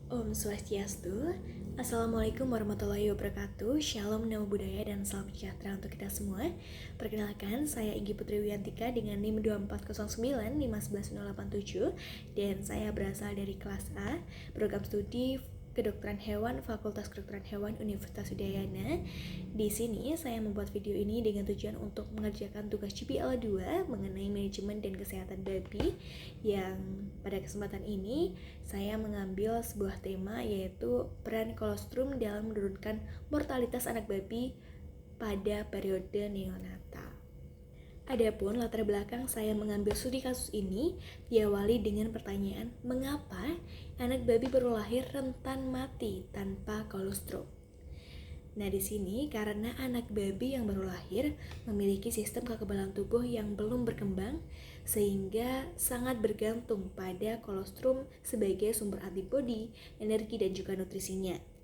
Om Swastiastu. Assalamualaikum warahmatullahi wabarakatuh. Shalom, nama budaya dan salam sejahtera untuk kita semua. Perkenalkan, saya Inggi Putri Wiyantika dengan NIM 240951187 dan saya berasal dari kelas A, program studi Kedokteran Hewan, Fakultas Kedokteran Hewan Universitas Udayana. Di sini saya membuat video ini dengan tujuan untuk mengerjakan tugas GPL 2 mengenai manajemen dan kesehatan babi, yang pada kesempatan ini saya mengambil sebuah tema yaitu peran kolostrum dalam menurunkan mortalitas anak babi pada periode neonatal. Adapun latar belakang saya mengambil studi kasus ini diawali dengan pertanyaan, mengapa anak babi baru lahir rentan mati tanpa kolostrum? Nah, di sini karena anak babi yang baru lahir memiliki sistem kekebalan tubuh yang belum berkembang sehingga sangat bergantung pada kolostrum sebagai sumber antibodi, energi dan juga nutrisinya.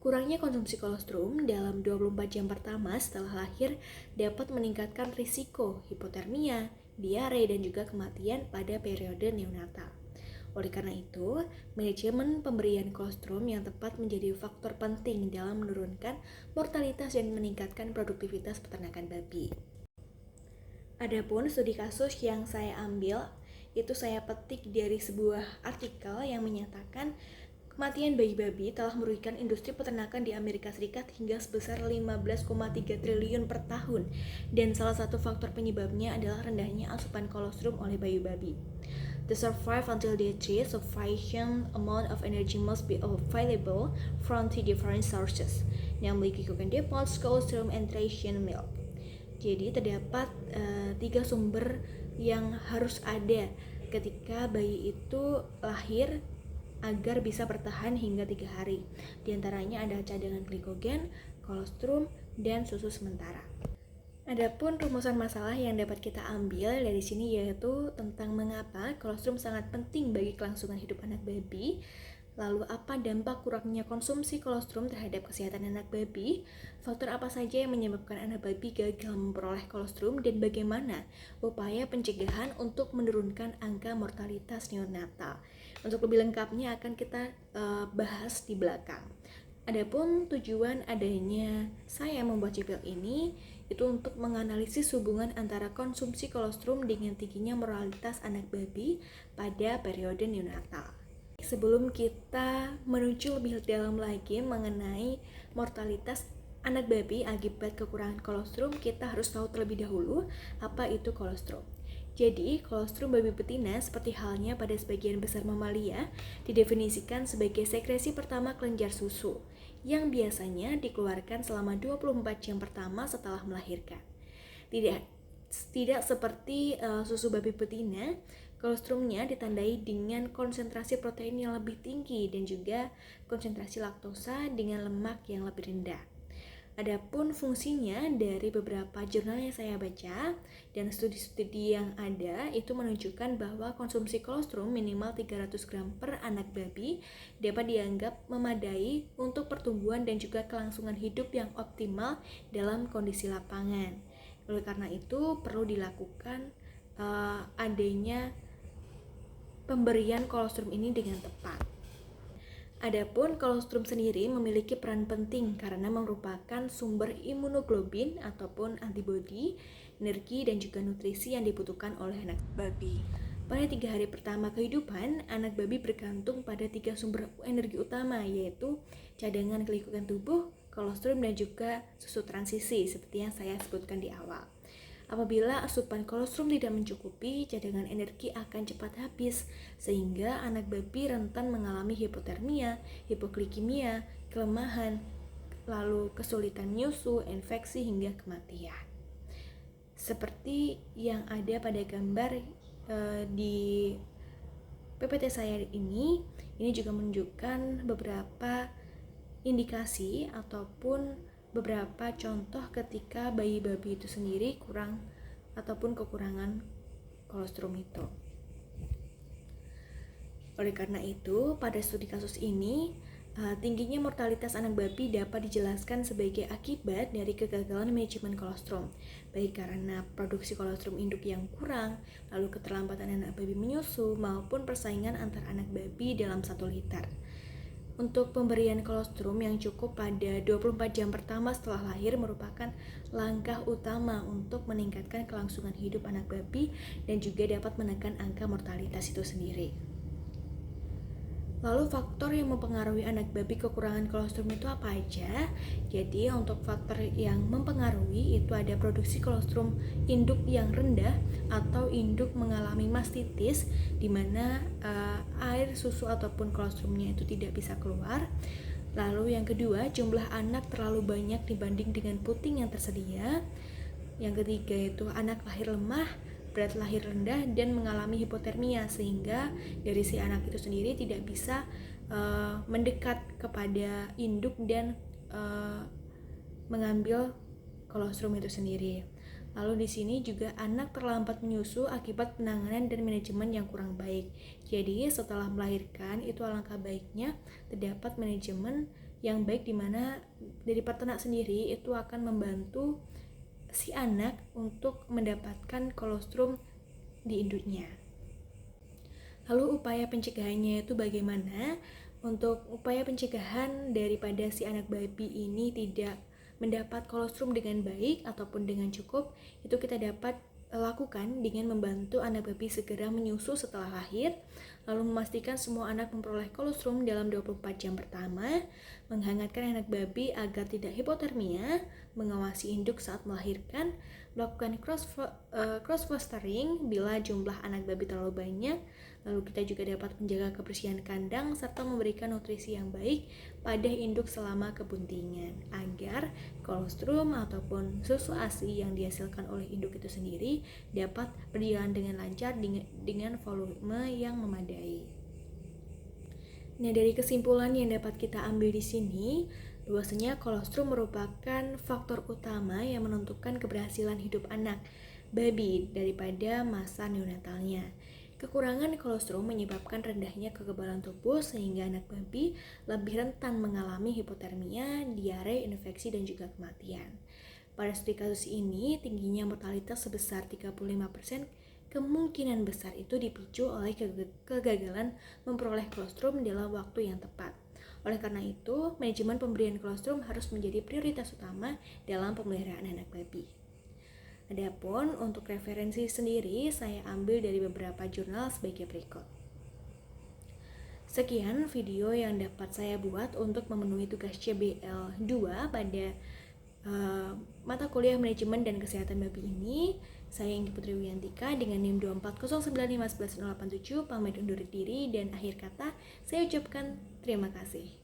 Kurangnya konsumsi kolostrum dalam 24 jam pertama setelah lahir dapat meningkatkan risiko hipotermia, diare, dan juga kematian pada periode neonatal. Oleh karena itu, manajemen pemberian kolostrum yang tepat menjadi faktor penting dalam menurunkan mortalitas dan meningkatkan produktivitas peternakan babi. Adapun studi kasus yang saya ambil, itu saya petik dari sebuah artikel yang menyatakan kematian bayi-babi telah merugikan industri peternakan di Amerika Serikat hingga sebesar 15,3 triliun per tahun, dan salah satu faktor penyebabnya adalah rendahnya asupan kolostrum oleh bayi-babi. To survive until they die, sufficient amount of energy must be available from three different sources, namely glycogen depots, colostrum, and ration milk. Jadi terdapat 3 sumber yang harus ada ketika bayi itu lahir agar bisa bertahan hingga 3 hari. Di antaranya ada cadangan glikogen, kolostrum, dan susu sementara. Adapun rumusan masalah yang dapat kita ambil dari sini yaitu tentang mengapa kolostrum sangat penting bagi kelangsungan hidup anak babi. Lalu apa dampak kurangnya konsumsi kolostrum terhadap kesehatan anak babi? Faktor apa saja yang menyebabkan anak babi gagal memperoleh kolostrum dan bagaimana upaya pencegahan untuk menurunkan angka mortalitas neonatal? Untuk lebih lengkapnya akan kita bahas di belakang. Adapun tujuan adanya saya membuat GPL ini itu untuk menganalisis hubungan antara konsumsi kolostrum dengan tingginya mortalitas anak babi pada periode neonatal. Sebelum kita menuju lebih dalam lagi mengenai mortalitas anak babi akibat kekurangan kolostrum, kita harus tahu terlebih dahulu apa itu kolostrum. Jadi, kolostrum babi betina seperti halnya pada sebagian besar mamalia didefinisikan sebagai sekresi pertama kelenjar susu yang biasanya dikeluarkan selama 24 jam pertama setelah melahirkan. Tidak seperti susu babi betina, kolostrumnya ditandai dengan konsentrasi protein yang lebih tinggi dan juga konsentrasi laktosa dengan lemak yang lebih rendah. Adapun fungsinya dari beberapa jurnal yang saya baca dan studi-studi yang ada itu menunjukkan bahwa konsumsi kolostrum minimal 300 gram per anak babi dapat dianggap memadai untuk pertumbuhan dan juga kelangsungan hidup yang optimal dalam kondisi lapangan. Oleh karena itu perlu dilakukan adanya pemberian kolostrum ini dengan tepat. Adapun kolostrum sendiri memiliki peran penting karena merupakan sumber imunoglobin ataupun antibodi, energi dan juga nutrisi yang dibutuhkan oleh anak babi. Pada 3 hari pertama kehidupan, anak babi bergantung pada 3 sumber energi utama, yaitu cadangan glikogen tubuh, kolostrum dan juga susu transisi seperti yang saya sebutkan di awal. Apabila asupan kolostrum tidak mencukupi, cadangan energi akan cepat habis, sehingga anak babi rentan mengalami hipotermia, hipoglikemia, kelemahan, lalu kesulitan menyusu, infeksi, hingga kematian. Seperti yang ada pada gambar di PPT saya ini juga menunjukkan beberapa indikasi ataupun beberapa contoh ketika bayi babi itu sendiri kurang ataupun kekurangan kolostrum itu. Oleh karena itu, pada studi kasus ini, tingginya mortalitas anak babi dapat dijelaskan sebagai akibat dari kegagalan manajemen kolostrum, baik karena produksi kolostrum induk yang kurang, lalu keterlambatan anak babi menyusu, maupun persaingan antar anak babi dalam 1 liter. Untuk pemberian kolostrum yang cukup pada 24 jam pertama setelah lahir merupakan langkah utama untuk meningkatkan kelangsungan hidup anak babi dan juga dapat menekan angka mortalitas itu sendiri. Lalu faktor yang mempengaruhi anak babi kekurangan kolostrum itu apa aja? Jadi untuk faktor yang mempengaruhi itu ada produksi kolostrum induk yang rendah atau induk mengalami mastitis di mana air susu ataupun kolostrumnya itu tidak bisa keluar. Lalu yang kedua, jumlah anak terlalu banyak dibanding dengan puting yang tersedia. Yang ketiga itu anak lahir lemah, berat lahir rendah, dan mengalami hipotermia sehingga dari si anak itu sendiri tidak bisa mendekat kepada induk dan mengambil kolostrum itu sendiri. Lalu di sini juga anak terlambat menyusu akibat penanganan dan manajemen yang kurang baik. Jadi setelah melahirkan itu alangkah baiknya terdapat manajemen yang baik di mana dari peternak sendiri itu akan membantu si anak untuk mendapatkan kolostrum di induknya. Lalu upaya pencegahannya itu bagaimana? Untuk upaya pencegahan daripada si anak babi ini tidak mendapat kolostrum dengan baik ataupun dengan cukup, itu kita dapat lakukan dengan membantu anak babi segera menyusu setelah lahir, lalu memastikan semua anak memperoleh kolostrum dalam 24 jam pertama, menghangatkan anak babi agar tidak hipotermia, mengawasi induk saat melahirkan, melakukan cross fostering bila jumlah anak babi terlalu banyak, lalu kita juga dapat menjaga kebersihan kandang serta memberikan nutrisi yang baik pada induk selama kebuntingan agar kolostrum ataupun susu ASI yang dihasilkan oleh induk itu sendiri dapat berjalan dengan lancar dengan volume yang memadai. Nah, dari kesimpulan yang dapat kita ambil di sini, bahwasanya kolostrum merupakan faktor utama yang menentukan keberhasilan hidup anak babi daripada masa neonatalnya. Kekurangan kolostrum menyebabkan rendahnya kekebalan tubuh sehingga anak babi lebih rentan mengalami hipotermia, diare, infeksi, dan juga kematian. Pada studi kasus ini, tingginya mortalitas sebesar 35%, kemungkinan besar itu dipicu oleh kegagalan memperoleh kolostrum dalam waktu yang tepat. Oleh karena itu, manajemen pemberian kolostrum harus menjadi prioritas utama dalam pemeliharaan anak babi. Adapun untuk referensi sendiri saya ambil dari beberapa jurnal sebagai berikut. Sekian video yang dapat saya buat untuk memenuhi tugas CBL 2 pada mata kuliah manajemen dan kesehatan babi ini. Saya Inggi Putri Wiyantika dengan NIM 240951187 pamit undur diri dan akhir kata saya ucapkan terima kasih.